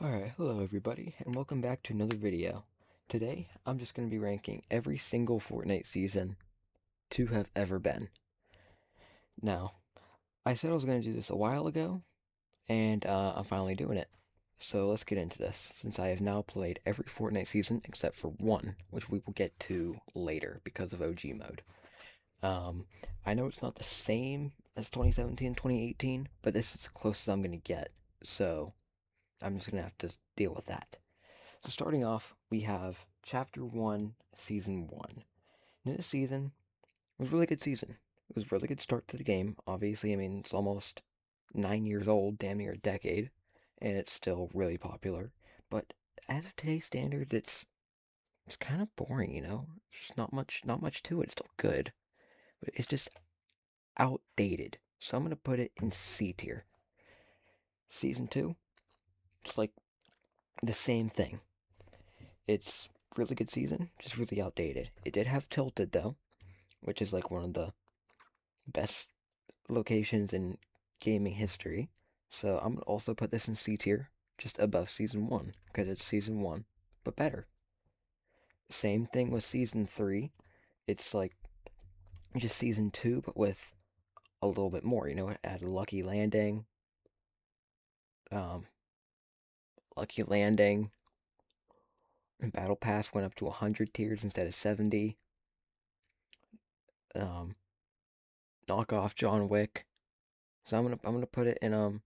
Alright, hello everybody, and welcome back to another video. Today, I'm just going to be ranking every single Fortnite season to have ever been. Now, I said I was going to do this a while ago, and I'm finally doing it. So let's get into this, since I have now played every Fortnite season except for one, which we will get to later because of OG mode. Um, I know it's not the same as 2017 and 2018, but this is the closest I'm going to get, so I'm just going to have to deal with that. So starting off, we have Chapter 1, Season 1. And this season was a really good season. It was a really good start to the game. Obviously, I mean, it's almost 9 years old, damn near a decade, and it's still really popular. But as of today's standards, it's kind of boring, you know? There's just not much to it. It's still good, but it's just outdated. So I'm gonna put it in C tier. Season 2, it's like the same thing. It's really good season, just really outdated. It did have Tilted though, which is like one of the best locations in gaming history. So I'm gonna also put this in C tier, just above season 1, because it's season 1, but better. Same thing with season 3. It's like just season 2, but with a little bit more. You know, it had um, Lucky Landing, and Battle Pass went up to 100 tiers instead of 70. Um, knock off John Wick. So I'm gonna put it in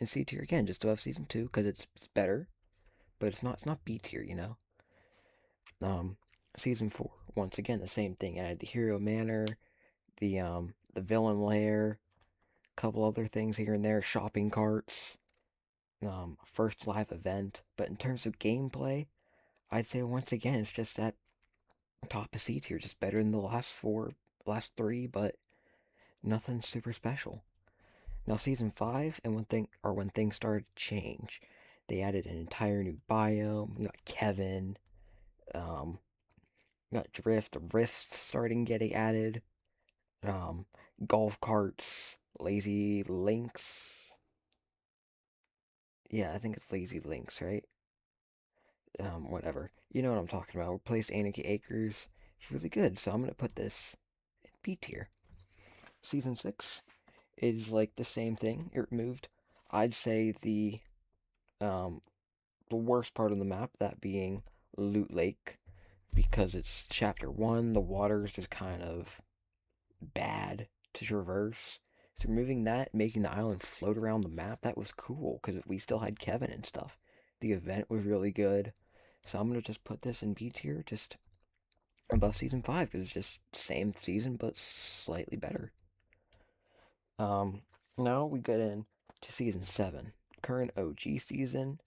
C tier again, just above season 2, because it's better, but it's not B tier, you know. Um, season 4, once again the same thing. It had the hero manor, the villain lair, a couple other things here and there, shopping carts, first live event. But in terms of gameplay, I'd say once again it's just at top of C tier, just better than the last three, but nothing super special. Now season 5 and when things started to change, they added an entire new biome. You got Kevin, um, you got Drift, Rifts starting getting added, um, golf carts, Lazy Links. Yeah, I think it's Lazy Links, right? Whatever. You know what I'm talking about. Replaced Anarchy Acres. It's really good, so I'm gonna put this in B tier. Season 6 is like the same thing. It removed, I'd say um the worst part of the map, that being Loot Lake, because it's chapter 1, the water's just kind of bad to traverse. So removing that, making the island float around the map, that was cool because we still had Kevin and stuff. The event was really good. So I'm gonna just put this in B tier, just above season 5, because it's just same season but slightly better. Um, Now we get in to season 7, current OG season,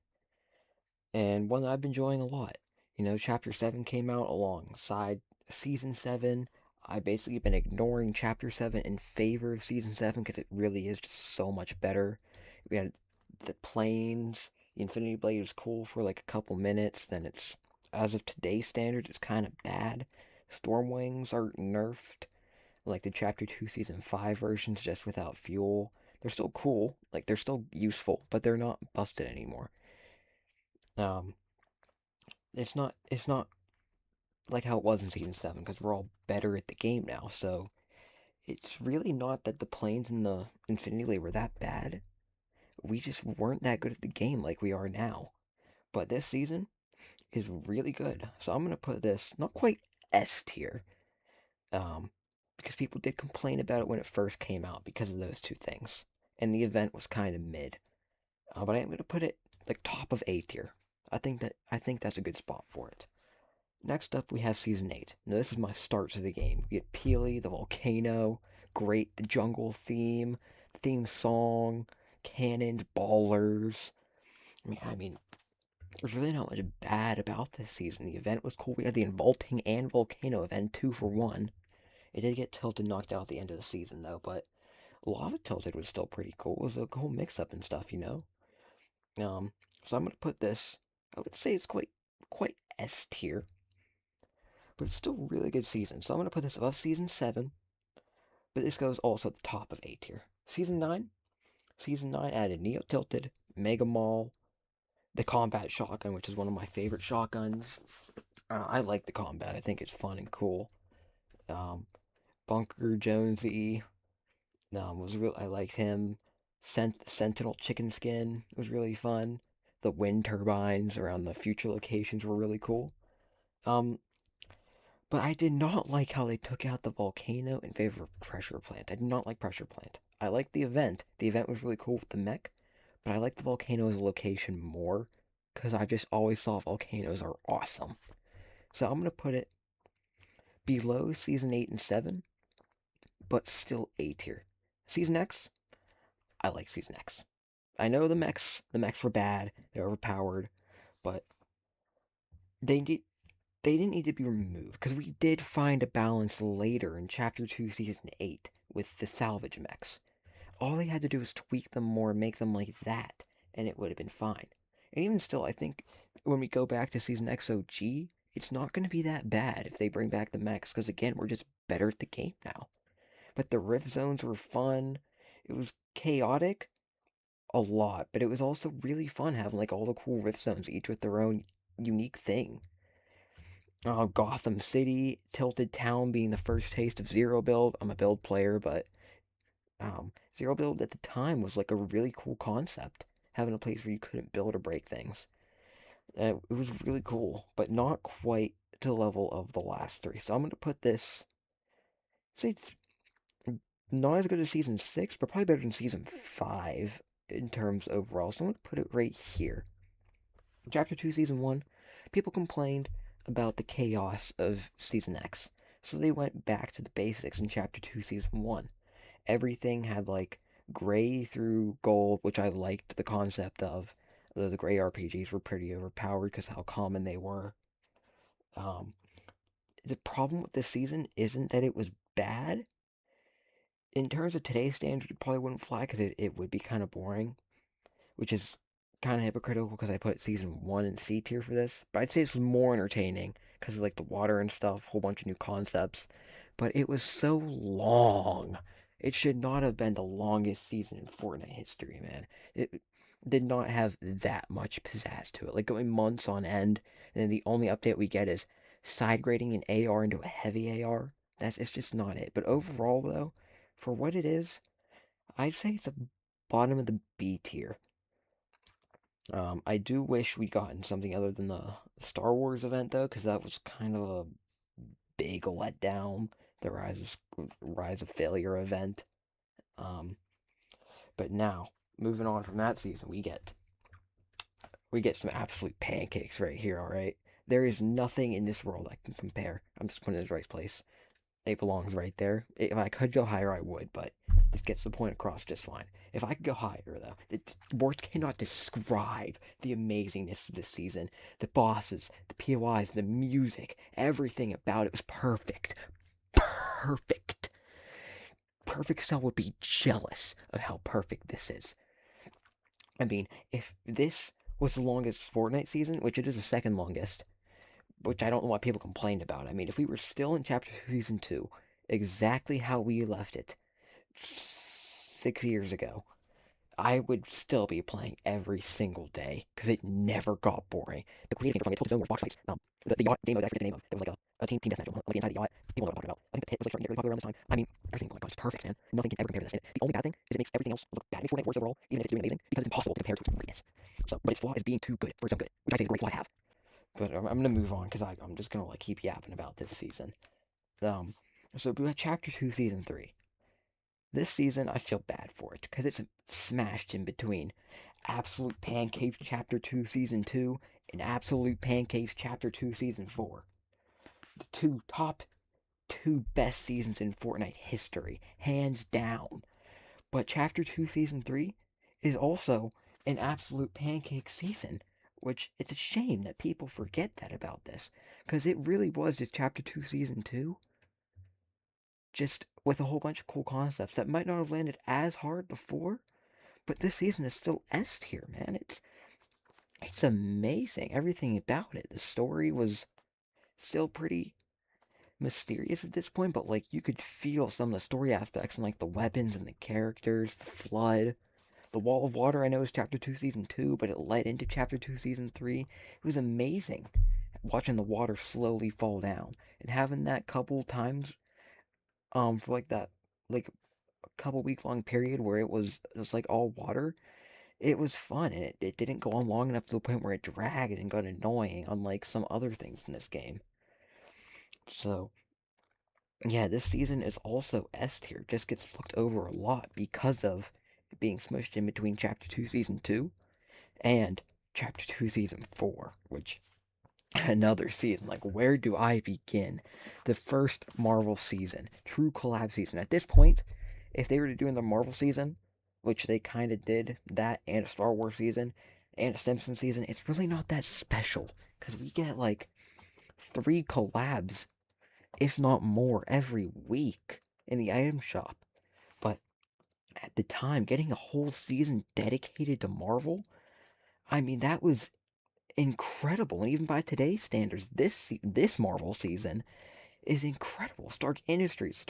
and one that I've been enjoying a lot. You know, Chapter 7 came out alongside Season 7. I've basically been ignoring Chapter 7 in favor of Season 7 because it really is just so much better. We had the planes, the Infinity Blade is cool for like a couple minutes, then it's, as of today's standards, it's kind of bad. Storm Wings are nerfed, like the Chapter 2 Season 5 versions, just without fuel. They're still cool, like they're still useful, but they're not busted anymore. Um, it's not like how it was in season 7 because we're all better at the game now. So it's really not that the planes in the Infinity Blade were that bad. We just weren't that good at the game like we are now. But this season is really good. So I'm gonna put this not quite S tier, um, because people did complain about it when it first came out because of those two things, and the event was kind of mid. But I am gonna put it like top of A tier. I think that's a good spot for it. Next up, we have Season 8. Now, this is my start to the game. We get Peely, the volcano, great, the jungle theme song, cannons, ballers. I mean, there's really not much bad about this season. The event was cool. We had the Involting and Volcano event, 2 for 1. It did get Tilted knocked out at the end of the season, though, but Lava Tilted was still pretty cool. It was a cool mix-up and stuff, you know? So I'm gonna put this, I would say it's quite S tier, but it's still a really good season. So I'm going to put this above season 7, but this goes also at the top of A tier. Season 9 added Neo Tilted, Mega Mall, the combat shotgun, which is one of my favorite shotguns. I like the combat. I think it's fun and cool. Um, Bunker Jonesy was real. I liked him. Sentinel chicken skin was really fun. The wind turbines around the future locations were really cool. Um, but I did not like how they took out the volcano in favor of pressure plant. I did not like pressure plant. I liked the event. The event was really cool with the mech, but I like the volcano as a location more because I just always thought volcanoes are awesome. So I'm gonna put it below season 8 and 7, but still A tier. Season X, I like Season X. I know the mechs were bad, they're overpowered, but they did they didn't need to be removed because we did find a balance later in Chapter 2, Season 8 with the salvage mechs. All they had to do was tweak them more and make them like that, and it would have been fine. And even still, I think when we go back to Season X OG, it's not going to be that bad if they bring back the mechs because, again, we're just better at the game now. But the rift zones were fun. It was chaotic a lot, but it was also really fun having like all the cool rift zones, each with their own unique thing. Gotham City, Tilted Town being the first taste of Zero Build. I'm a build player, but Zero Build at the time was like a really cool concept. Having a place where you couldn't build or break things. It was really cool, but not quite to the level of the last three. So I'm going to put this, say it's not as good as season 6, but probably better than season 5 in terms overall. So I'm going to put it right here. Chapter 2, Season 1, people complained about the chaos of Season X. So they went back to the basics in Chapter 2, Season 1. Everything had like gray through gold, which I liked the concept of. The gray RPGs were pretty overpowered because how common they were. Um, the problem with this season isn't that it was bad. In terms of today's standard, it probably wouldn't fly because it would be kind of boring, which is kind of hypocritical because I put season 1 in C tier for this. But I'd say it's more entertaining because of like the water and stuff, whole bunch of new concepts. But it was so long. It should not have been the longest season in Fortnite history, man. It did not have that much pizzazz to it. Like going months on end, and then the only update we get is side grading an AR into a heavy AR. It's just not it. But overall though, for what it is, I'd say it's a bottom of the B tier. I do wish we'd gotten something other than the Star Wars event though, because that was kind of a big letdown. The Rise of Failure event. Um, but now moving on from that season, we get some absolute pancakes right here. All right, there is nothing in this world I can compare. I'm just putting it in the right place. It belongs right there. If I could go higher, I would, but this gets the point across just fine. If I could go higher, though, words cannot describe the amazingness of this season. The bosses, the POIs, the music, everything about it was perfect. Perfect. Perfect Cell would be jealous of how perfect this is. I mean, if this was the longest Fortnite season, which it is the second longest, which I don't know why people complained about. I mean, if we were still in Chapter 2, Season 2, exactly how we left it 6 years ago, I would still be playing every single day because it never got boring. The creative game from it told its own words, box fights. The yacht game mode, I forget the name of. It was like a team deathmatch on the inside of the yacht. People know what I'm talking about. I think the pit was like starting to get really popular around this time. I mean, everything, oh my god, it's perfect, man. Nothing can ever compare to this. And the only bad thing is it makes everything else look bad. It makes Fortnite worse overall, even if it's doing amazing, because it's impossible to compare to its greatness. So, but its flaw is being too good for its own good, which I think is a great flaw to have. But I'm gonna move on because I'm just gonna like keep yapping about this season. Um, so we got Chapter 2, Season 3. This season, I feel bad for it because it's smashed in between Absolute Pancakes Chapter 2 Season 2 and Absolute Pancakes Chapter 2 Season 4. The top two best seasons in Fortnite history, hands down. But Chapter 2 Season 3 is also an absolute pancake season, which it's a shame that people forget that about this because it really was just Chapter 2 Season 2 just with a whole bunch of cool concepts that might not have landed as hard before, but this season is still S tier, man. It's amazing. Everything about it. The story was still pretty mysterious at this point, but like you could feel some of the story aspects and like the weapons and the characters, the flood. The Wall of Water, I know, is Chapter 2, Season 2, but it led into Chapter 2, Season 3. It was amazing watching the water slowly fall down. And having that couple times, for like that, like a couple week long period where it was just like all water, it was fun. And it didn't go on long enough to the point where it dragged and got annoying, unlike some other things in this game. So, yeah, this season is also S tier. Just gets looked over a lot because of it being smushed in between Chapter 2, Season 2 and Chapter 2, Season 4, which another season. Like, where do I begin? The first Marvel season, true collab season. At this point, if they were to do in the Marvel season, which they kind of did, that and a Star Wars season and a Simpsons season, it's really not that special because we get like 3 collabs, if not more, every week in the item shop. But at the time, getting a whole season dedicated to Marvel, I mean, that was incredible. And even by today's standards, this Marvel season is incredible. Stark Industries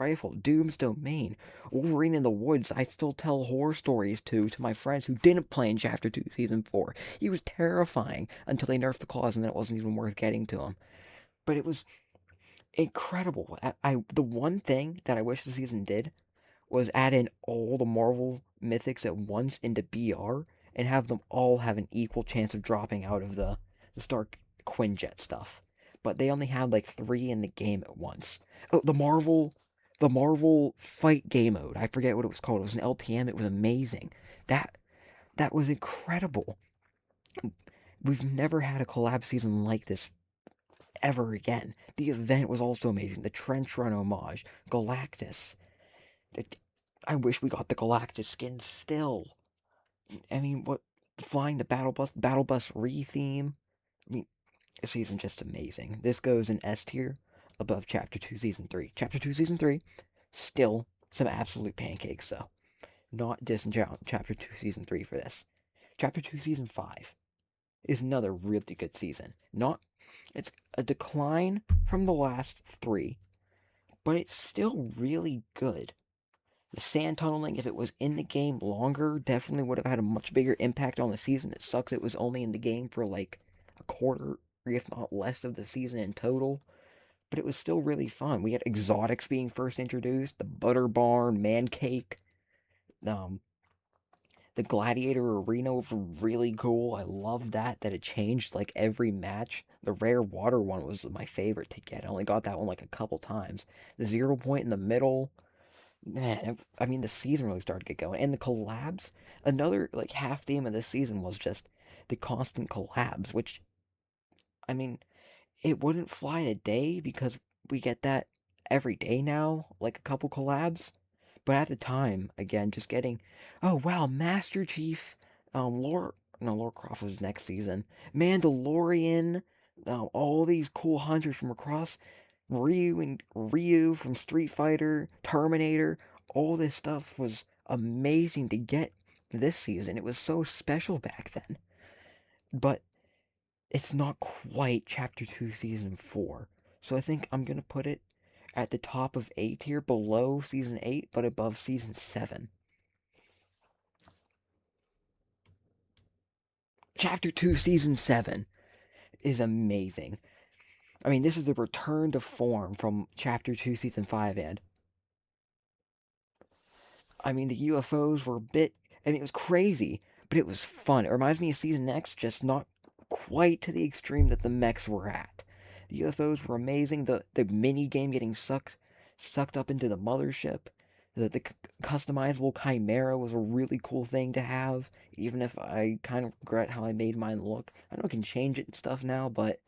Rifle, Doom's Domain, Wolverine in the Woods. I still tell horror stories to my friends who didn't play in Chapter 2, Season 4. He was terrifying until they nerfed the claws and then it wasn't even worth getting to him. But it was incredible. The one thing that I wish the season did was add in all the Marvel mythics at once into BR and have them all have an equal chance of dropping out of the Stark Quinjet stuff. But they only had like 3 in the game at once. Oh, the Marvel fight game mode. I forget what it was called. It was an LTM. It was amazing. That that was incredible. We've never had a collab season like this ever again. The event was also amazing. The Trench Run homage, Galactus. I wish we got the Galactus skin still. I mean, what flying the battle bus re-theme. I mean, this season's just amazing. This goes in S tier above Chapter 2 Season 3. Chapter 2 Season 3, still some absolute pancakes though. Not discount Chapter 2 Season 3 for this. Chapter 2 Season 5 is another really good season. Not It's a decline from the last 3, but it's still really good. The sand tunneling, if it was in the game longer, definitely would have had a much bigger impact on the season. It sucks it was only in the game for like a quarter, if not less, of the season in total. But it was still really fun. We had exotics being first introduced, the Butter Barn, Man Cake, um, the Gladiator Arena was really cool. I love that it changed like every match. The rare water one was my favorite to get. I only got that one like a couple times. The 0 point in the middle, man, I mean, the season really started to get going. And the collabs, another like half theme of this season was just the constant collabs, which, I mean, it wouldn't fly today because we get that every day now, like a couple collabs. But at the time, again, just getting, oh wow, Master Chief, Lord Croft was next season, Mandalorian, all these cool hunters from across Ryu from Street Fighter, Terminator, all this stuff was amazing to get this season. It was so special back then. But it's not quite Chapter 2 Season 4. So I think I'm going to put it at the top of A tier, below Season 8, but above Season 7. Chapter 2 Season 7 is amazing. I mean, this is the return to form from Chapter 2 Season 5, and I mean, the UFOs were a bit. I mean, it was crazy, but it was fun. It reminds me of Season X, just not quite to the extreme that the mechs were at. The UFOs were amazing. The mini game getting sucked up into the mothership. The customizable chimera was a really cool thing to have. Even if I kind of regret how I made mine look. I know I can change it and stuff now, but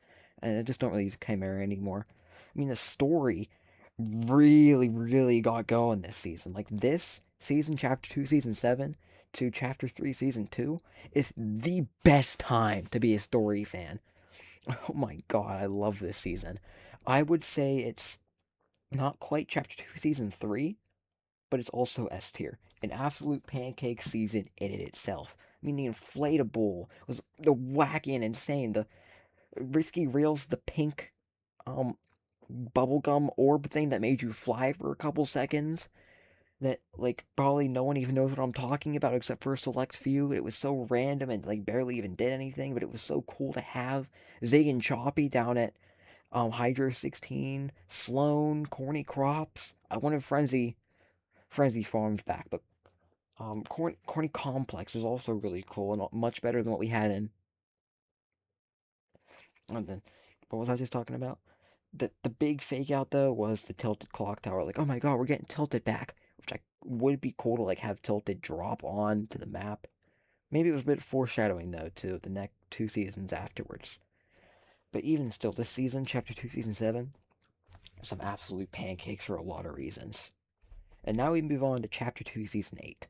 I just don't really use chimera anymore. I mean, the story really, really got going this season. Like this season, Chapter 2, Season 7, to Chapter 3, Season 2, is the best time to be a story fan. Oh my god, I love this season. I would say it's not quite Chapter 2, Season 3, but it's also S tier. An absolute pancake season in it itself. I mean, the inflatable was the wacky and insane. The risky reels, the pink um bubblegum orb thing that made you fly for a couple seconds. that like probably no one even knows what I'm talking about except for a select few. It was so random and like barely even did anything, but it was so cool to have Zig and Choppy down at Hydro 16, Sloan, Corny Crops. I wanted Frenzy Farms back, but Corny Complex is also really cool and much better than what we had in. And then, what was I just talking about? The big fake out though was the tilted clock tower. Like, oh my god, we're getting tilted back, which I would be cool to like have tilted drop on to the map. Maybe it was a bit foreshadowing though to the next two seasons afterwards. But even still, this season, Chapter 2, Season 7, some absolute pancakes for a lot of reasons. And now we move on to Chapter 2, Season 8.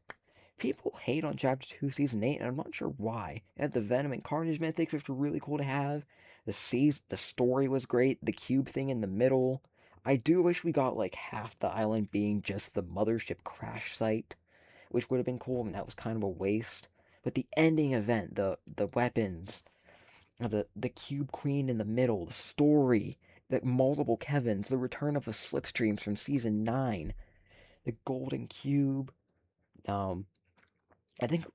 People hate on Chapter 2, Season 8, and I'm not sure why. And the Venom and Carnage mythics, which were really cool to have. The story was great. The cube thing in the middle. I do wish we got like half the island being just the mothership crash site, which would have been cool, and that was kind of a waste. But the ending event, the weapons, the cube queen in the middle, the story, the multiple Kevins, the return of the slipstreams from season 9, the golden cube. Um, I think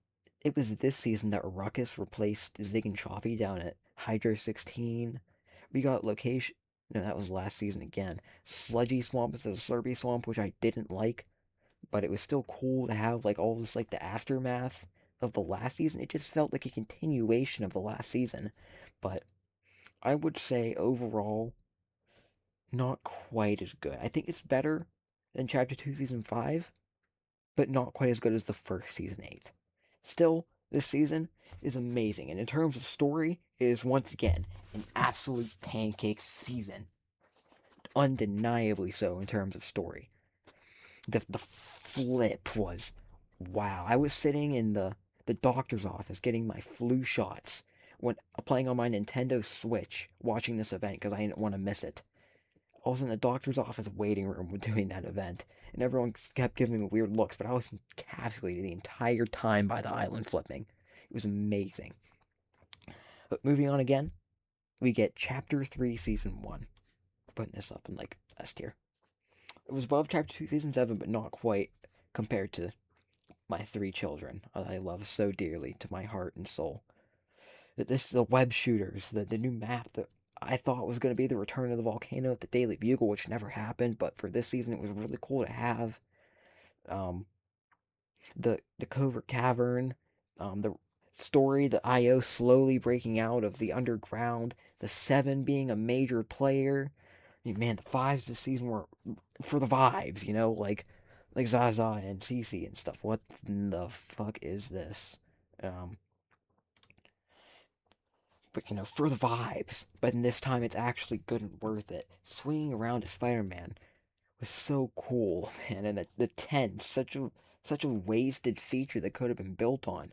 it was this season that Ruckus replaced Zig and Choppy down at Hydro 16. We got location. No, that was last season again. Sludgy Swamp instead of Slurpy Swamp, which I didn't like, but it was still cool to have like all this like the aftermath of the last season. It just felt like a continuation of the last season. But I would say overall, not quite as good. I think it's better than Chapter 2 Season 5, but not quite as good as the first Season 8. Still, this season is amazing, and in terms of story, it is once again an absolute pancake season. Undeniably so in terms of story. The flip was wow. I was sitting in the doctor's office getting my flu shots when playing on my Nintendo Switch watching this event because I didn't want to miss it. I was in the doctor's office waiting room doing that event, and everyone kept giving me weird looks, but I was encapsulated the entire time by the island flipping. It was amazing. But moving on again, we get Chapter 3, Season 1. Putting this up in like S tier. It was above Chapter 2, Season 7, but not quite compared to my three children that I love so dearly to my heart and soul. That this is the web shooters, the new map that I thought was going to be the return of the volcano at the Daily Bugle, which never happened, but for this season it was really cool to have. Um, the Covert Cavern, the story, the IO slowly breaking out of the underground, the Seven being a major player. I mean, man, the fives this season were for the vibes, like Zaza and Cece and stuff. What the fuck is this? Um, but for the vibes. But in this time, it's actually good and worth it. Swinging around as Spider-Man was so cool, man, and the tent, such a wasted feature that could have been built on.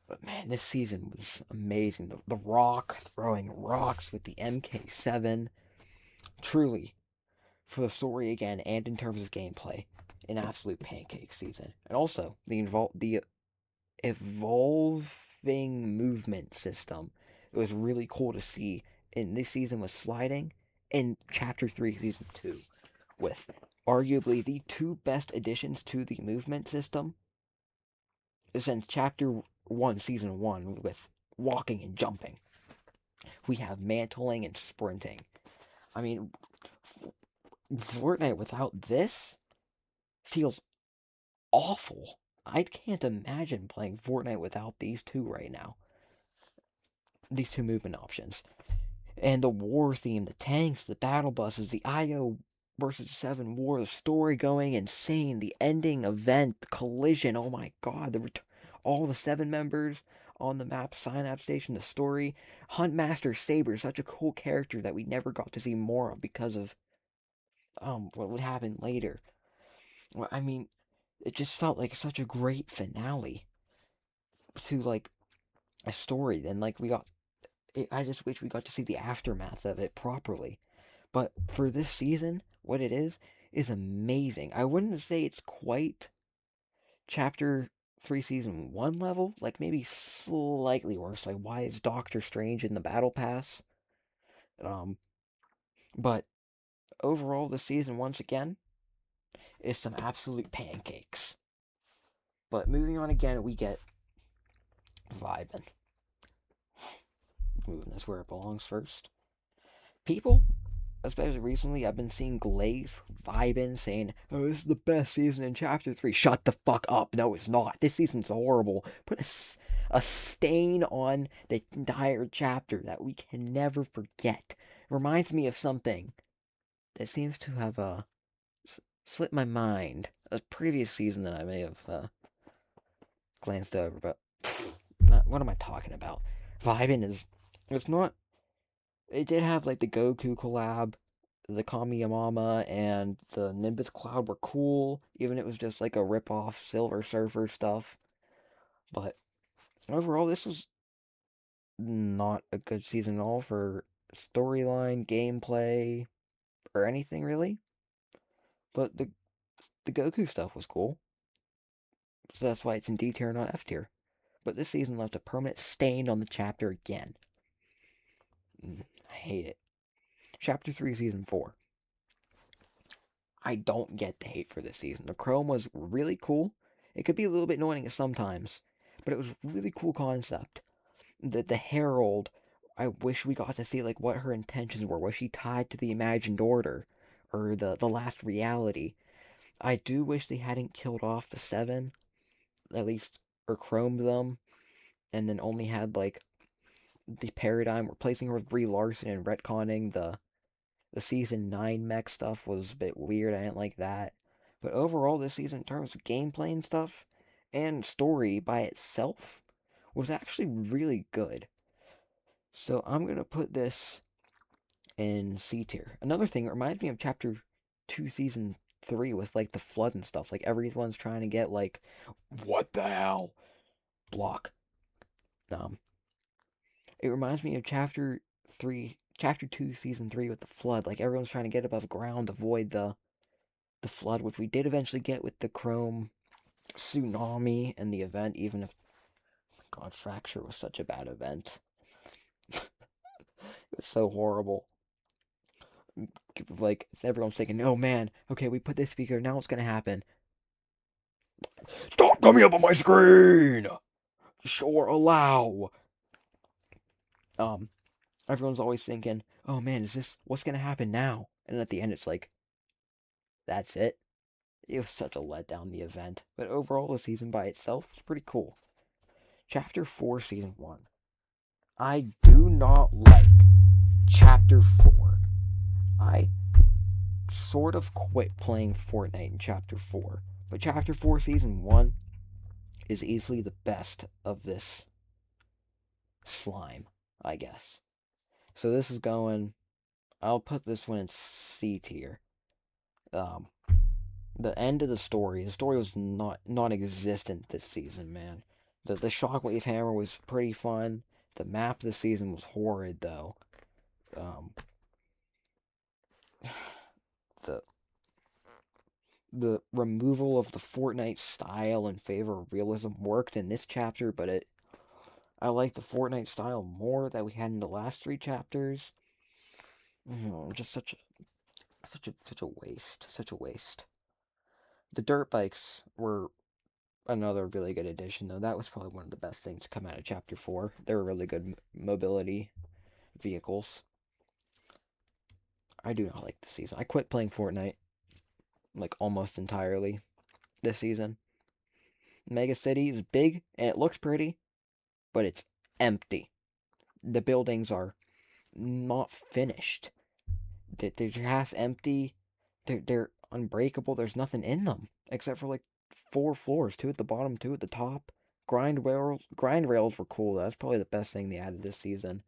But man, this season was amazing. The Rock throwing rocks with the MK7, truly for the story again, and in terms of gameplay, an absolute pancake season. And also the evolving movement system. It was really cool to see. And this season was sliding in Chapter 3, Season 2, with arguably the two best additions to the movement system since Chapter 1, Season 1, with walking and jumping. We have mantling and sprinting. I mean, Fortnite without this feels awful. I can't imagine playing Fortnite without these two right now. These two movement options. And the war theme, the tanks, the battle buses, the IO versus 7 war, the story going insane, the ending event, the collision, oh my god, all the 7 members on the map, Synapse Station, the story. Huntmaster Saber, such a cool character that we never got to see more of because of what would happen later. Well, I mean, it just felt like such a great finale to like a story. Then like we got I just wish we got to see the aftermath of it properly. But for this season, what it is amazing. I wouldn't say it's quite Chapter 3 Season 1 level, like maybe slightly worse. Like, why is Doctor Strange in the Battle Pass? Um, but overall, this season, once again, is some absolute pancakes. But moving on again, we get vibing. Moving this where it belongs first. People, especially recently, I've been seeing Glaze vibing, saying, "Oh, this is the best season in Chapter 3." Shut the fuck up. No, it's not. This season's horrible. Put a stain on the entire chapter that we can never forget. Reminds me of something that seems to have slipped my mind. A previous season that I may have glanced over, but what am I talking about? Vibing is. It's not. It did have like the Goku collab, the Kamiyamama and the Nimbus Cloud were cool, even if it was just like a rip-off Silver Surfer stuff. But overall, this was not a good season at all for storyline, gameplay, or anything really. But the Goku stuff was cool, so that's why it's in D tier, not F tier. But this season left a permanent stain on the chapter again. I hate it. Chapter 3, Season 4. I don't get the hate for this season. The Chrome was really cool. It could be a little bit annoying sometimes, but it was a really cool concept. The Herald, I wish we got to see like what her intentions were. Was she tied to the imagined order or the last reality? I do wish they hadn't killed off the seven, at least, or chromed them, and then only had like the paradigm replacing her with Brie Larson and retconning the season 9 mech stuff was a bit weird. I didn't like that. But overall, this season, in terms of gameplay and stuff, and story by itself, was actually really good. So I'm going to put this in C tier. Another thing, it reminds me of Chapter 2, Season 3 with like the flood and stuff. Like everyone's trying to get like, what the hell? Block. Um, it reminds me of Chapter 2, Season 3 with the flood. Like everyone's trying to get above ground, avoid the flood, which we did eventually get with the Chrome tsunami and the event, even if, God, Fracture was such a bad event. It was so horrible. Like, everyone's thinking, oh man, okay, we put this speaker, now what's gonna happen? Stop coming up on my screen! Sure, allow! Um, everyone's always thinking, oh man, what's gonna happen now? And at the end, it's like, that's it. It was such a letdown, the event. But overall, the season by itself was pretty cool. Chapter 4, Season 1. I do not like Chapter 4. I sort of quit playing Fortnite in Chapter 4. But Chapter 4, Season 1 is easily the best of this slime, I guess. So this is going. I'll put this one in C tier. Um, the end of the story. The story was not non-existent this season, man. The Shockwave Hammer was pretty fun. The map this season was horrid, though. Um, the the removal of the Fortnite style in favor of realism worked in this chapter, but I like the Fortnite style more that we had in the last three chapters. Just such a waste, such a waste. The dirt bikes were another really good addition, though. That was probably one of the best things to come out of Chapter 4. They were really good mobility vehicles. I do not like this season. I quit playing Fortnite, like, almost entirely this season. Mega City is big, and it looks pretty, but it's empty. The buildings are not finished. They're half empty. They're unbreakable. There's nothing in them, except for, like, 4 floors. Two at the bottom, two at the top. Grind rails were cool. That's probably the best thing they added this season.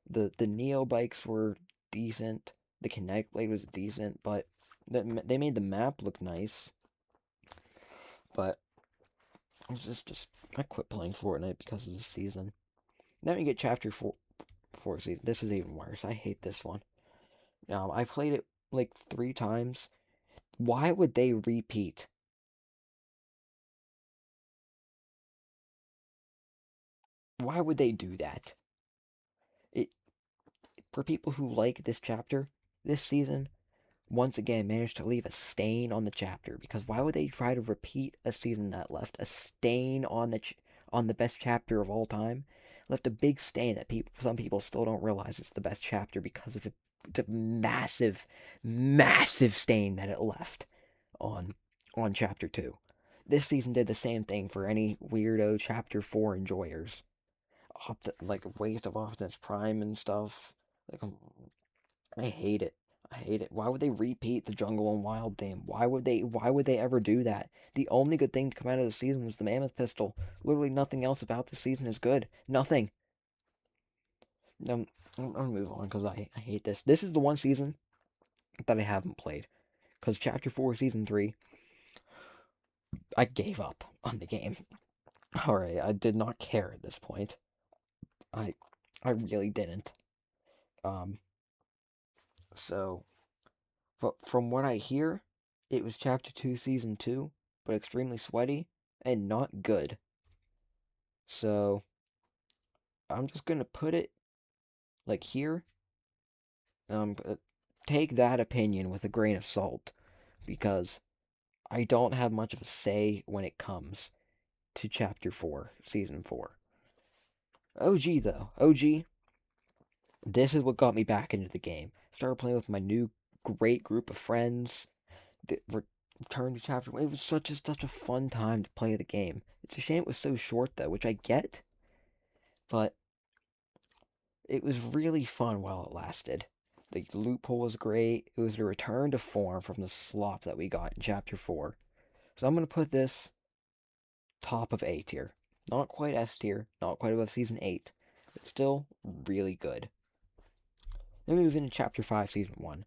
The Neo bikes were decent. The Kinetic Blade was decent, but they made the map look nice. But it's just I quit playing Fortnite because of this season. Then we get Chapter 4 season. This is even worse. I hate this one. I played it like 3 times. Why would they repeat? Why would they do that? It For people who like this chapter, this season, once again managed to leave a stain on the chapter. Because why would they try to repeat a season that left a stain on the best chapter of all time? Left a big stain that some people still don't realize it's the best chapter because of the massive, massive stain that it left on chapter 2. This season did the same thing for any weirdo chapter 4 enjoyers. Like Waste of Optimus Prime and stuff. Like I hate it. I hate it. Why would they repeat the Jungle and Wild theme? Why would they ever do that? The only good thing to come out of the season was the Mammoth Pistol. Literally nothing else about this season is good. Nothing. I'm gonna move on because I hate this. This is the one season that I haven't played. Because Chapter 4, Season 3, I gave up on the game. Alright, I did not care at this point. I I really didn't. Um, so but from what I hear, it was Chapter 2, Season 2, but extremely sweaty and not good. So I'm just gonna put it like here. Take that opinion with a grain of salt because I don't have much of a say when it comes to Chapter 4, Season 4. OG though, OG, this is what got me back into the game. Started playing with my new great group of friends. Returned to Chapter 1. It was such a fun time to play the game. It's a shame it was so short though, which I get, but it was really fun while it lasted. The loot pool was great. It was a return to form from the slop that we got in Chapter 4. So I'm going to put this top of A tier. Not quite S tier, not quite above Season 8, but still really good. Then we move into Chapter 5, Season 1.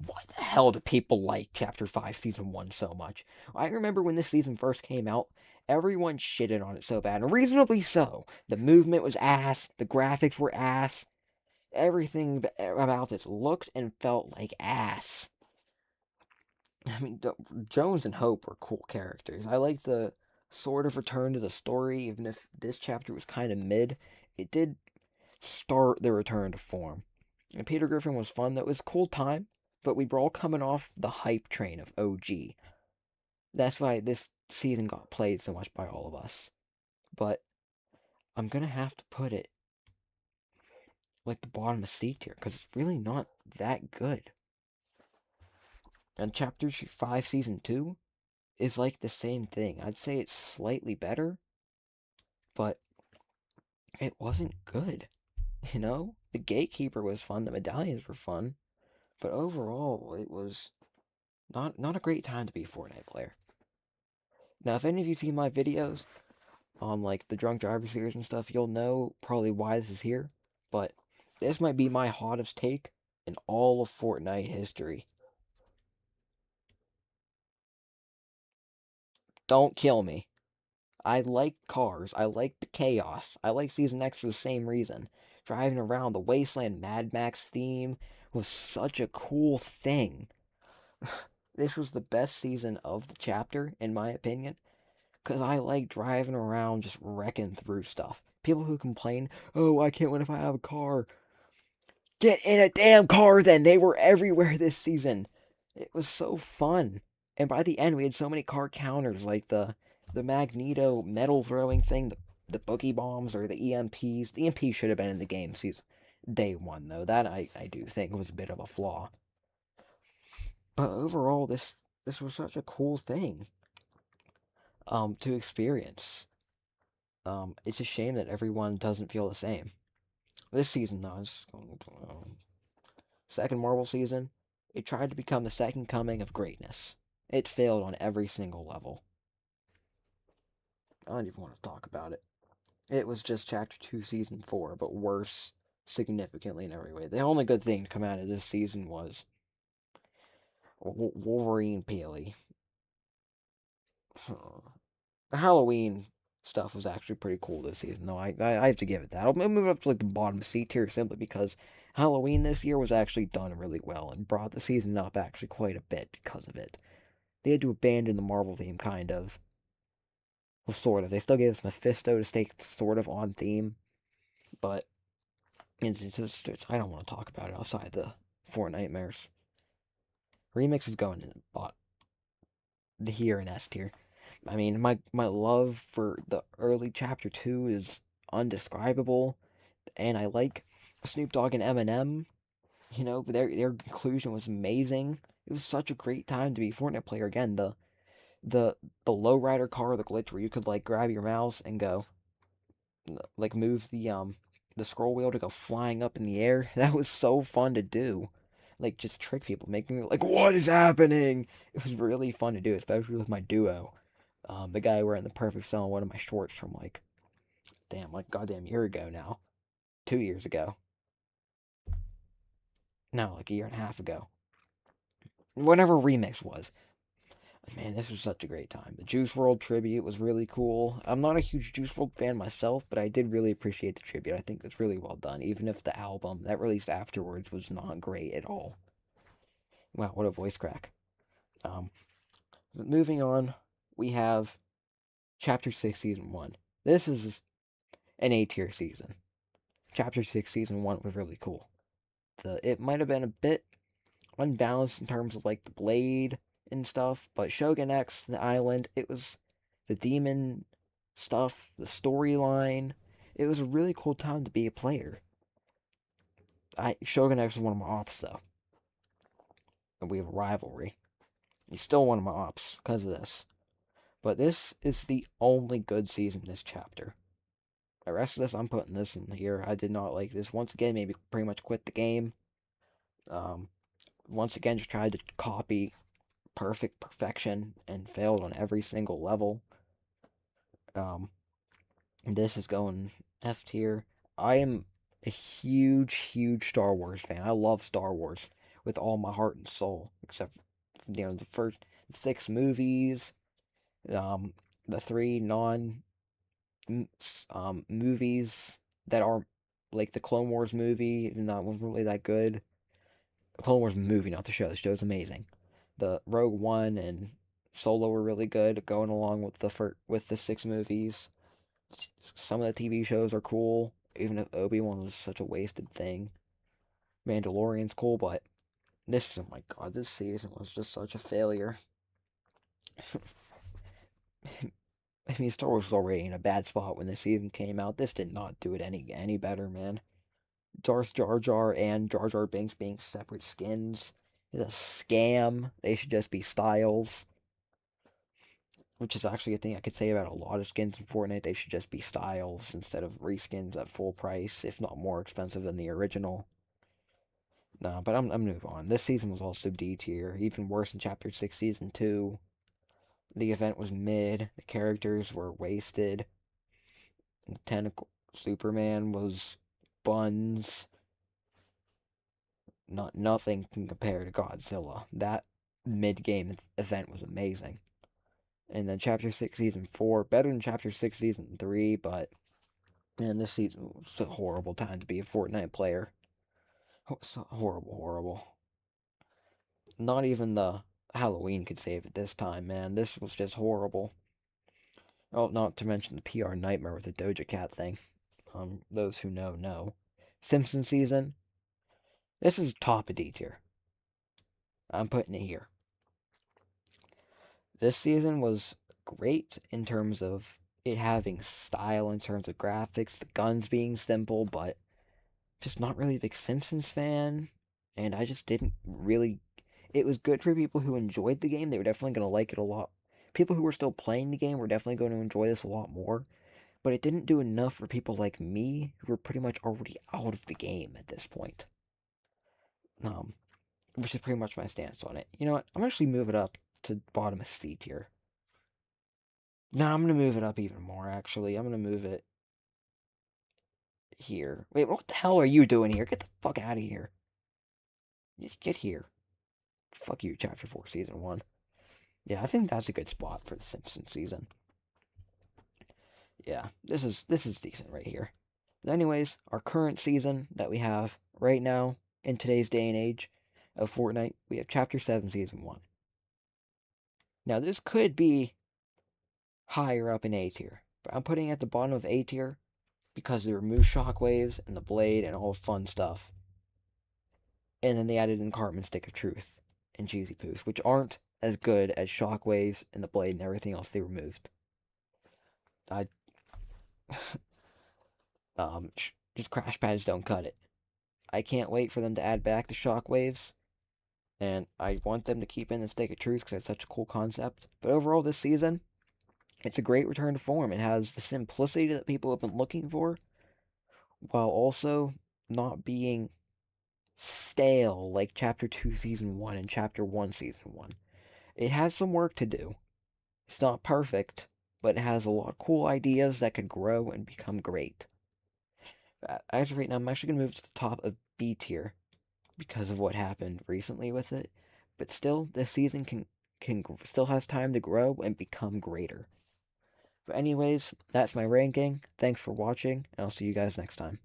Why the hell do people like Chapter 5, Season 1 so much? I remember when this season first came out, everyone shitted on it so bad, and reasonably so. The movement was ass, the graphics were ass, everything about this looked and felt like ass. I mean, Jones and Hope were cool characters. I like the sort of return to the story, even if this chapter was kind of mid. It did start the return to form. And Peter Griffin was fun. That was a cool time, but we were all coming off the hype train of OG. That's why this season got played so much by all of us. But I'm gonna have to put it like the bottom of C tier because it's really not that good. And Chapter 5, Season 2 is like the same thing. I'd say it's slightly better, but it wasn't good. You know? The Gatekeeper was fun, the medallions were fun, but overall, it was not a great time to be a Fortnite player. Now, if any of you see my videos on like the Drunk Driver series and stuff, you'll know probably why this is here, but this might be my hottest take in all of Fortnite history. Don't kill me. I like cars. I like the chaos. I like Season X for the same reason. Driving around the Wasteland Mad Max theme was such a cool thing. This was the best season of the chapter, in my opinion, because I like driving around just wrecking through stuff. People who complain, oh, I can't win if I have a car. Get in a damn car then! They were everywhere this season. It was so fun. And by the end, we had so many car counters, like the Magneto metal throwing thing, the boogie bombs, or the EMPs. The EMP should have been in the game since day one, though. That I do think was a bit of a flaw. But overall, this was such a cool thing to experience. It's a shame that everyone doesn't feel the same. This season, though, is second Marvel season. It tried to become the second coming of greatness. It failed on every single level. I don't even want to talk about it. It was just Chapter 2, Season 4, but worse significantly in every way. The only good thing to come out of this season was Wolverine Peely. The Halloween stuff was actually pretty cool this season, though. I have to give it that. I'll move up to like the bottom C tier simply because Halloween this year was actually done really well and brought the season up actually quite a bit because of it. They had to abandon the Marvel theme, kind of. Well, sort of. They still gave us Mephisto to stay sort of on theme, but I don't want to talk about it outside the Four Nightmares. Remix is going in the here in S tier. I mean, my love for the early chapter 2 is undescribable, and I like Snoop Dogg and Eminem. You know, their conclusion was amazing. It was such a great time to be a Fortnite player again. The the lowrider car, the glitch where you could like grab your mouse and go like move the scroll wheel to go flying up in the air. That was so fun to do. Like just trick people, making me like, what is happening? It was really fun to do, especially with my duo. The guy wearing the perfect cell in one of my shorts from like goddamn year ago now, 2 years ago, no, like a year and a half ago. Whenever Remix was, man, this was such a great time. The Juice World tribute was really cool. I'm not a huge Juice World fan myself, but I did really appreciate the tribute. I think it's really well done, even if the album that released afterwards was not great at all. Wow, what a voice crack. Um, moving on, we have Chapter 6, Season 1. This is an A tier season. Chapter 6, Season 1 was really cool. It might have been a bit unbalanced in terms of like the blade and stuff, but Shogun X, the island, it was the demon stuff, the storyline. It was a really cool time to be a player. Shogun X is one of my ops though, and we have a rivalry. He's still one of my ops because of this. But this is the only good season in this chapter. The rest of this, I'm putting this in here. I did not like this. Once again, maybe pretty much quit the game. Um, Once again, just tried to copy perfection and failed on every single level. Um, this is going F tier. I am a huge Star Wars fan. I love Star Wars with all my heart and soul, except the first 6 movies, um, the 3 non movies that are like the Clone Wars movie, even though it wasn't really that good. The Clone Wars movie, not the show. The show's amazing. The Rogue One and Solo were really good, going along with the 6 movies. Some of the TV shows are cool, even if Obi-Wan was such a wasted thing. Mandalorian's cool, but oh my god, this season was just such a failure. I mean, Star Wars was already in a bad spot when the season came out. This did not do it any better, man. Darth Jar Jar and Jar Jar Binks being separate skins is a scam. They should just be styles, which is actually a thing I could say about a lot of skins in Fortnite. They should just be styles instead of reskins at full price, if not more expensive than the original. No, but I'm gonna move on. This season was also D tier, even worse in Chapter 6, Season 2. The event was mid, the characters were wasted, the Tentacle Superman was buns. Nothing can compare to Godzilla. That mid game event was amazing. And then Chapter 6, Season 4, better than Chapter 6, Season 3, but man, this season was a horrible time to be a Fortnite player. Horrible. Not even the Halloween could save it this time, man. This was just horrible. Oh, not to mention the PR nightmare with the Doja Cat thing. Those who know. Simpsons season. This is top of D tier. I'm putting it here. This season was great in terms of it having style, in terms of graphics, the guns being simple, but just not really a big Simpsons fan. And I just didn't really. It was good for people who enjoyed the game. They were definitely going to like it a lot. People who were still playing the game were definitely going to enjoy this a lot more. But it didn't do enough for people like me who were pretty much already out of the game at this point. Um, which is pretty much my stance on it. You know what? I'm actually move it up to bottom of C tier. No, I'm gonna move it up even more. Actually, I'm gonna move it here. Wait, what the hell are you doing here? Get the fuck out of here! Get here! Fuck you, Chapter 4, Season 1. Yeah, I think that's a good spot for the Simpsons season. Yeah, this is decent right here. Anyways, our current season that we have right now in today's day and age of Fortnite, we have Chapter 7, Season 1. Now, this could be higher up in A tier, but I'm putting it at the bottom of A tier because they removed shockwaves and the blade and all fun stuff. And then they added in Cartman's Stick of Truth. and Cheesy Poos, which aren't as good as Shockwaves and the Blade and everything else they removed. I just crash pads don't cut it. I can't wait for them to add back the Shockwaves, and I want them to keep in the Stake of Truth because it's such a cool concept. But overall, this season, it's a great return to form. It has the simplicity that people have been looking for, while also not being stale like Chapter 2 Season 1 and Chapter 1 Season 1. It has some work to do. It's not perfect, but it has a lot of cool ideas that could grow and become great. As of right now, I'm actually going to move to the top of B tier because of what happened recently with it. But still, this season can still has time to grow and become greater. But anyways, that's my ranking. Thanks for watching, and I'll see you guys next time.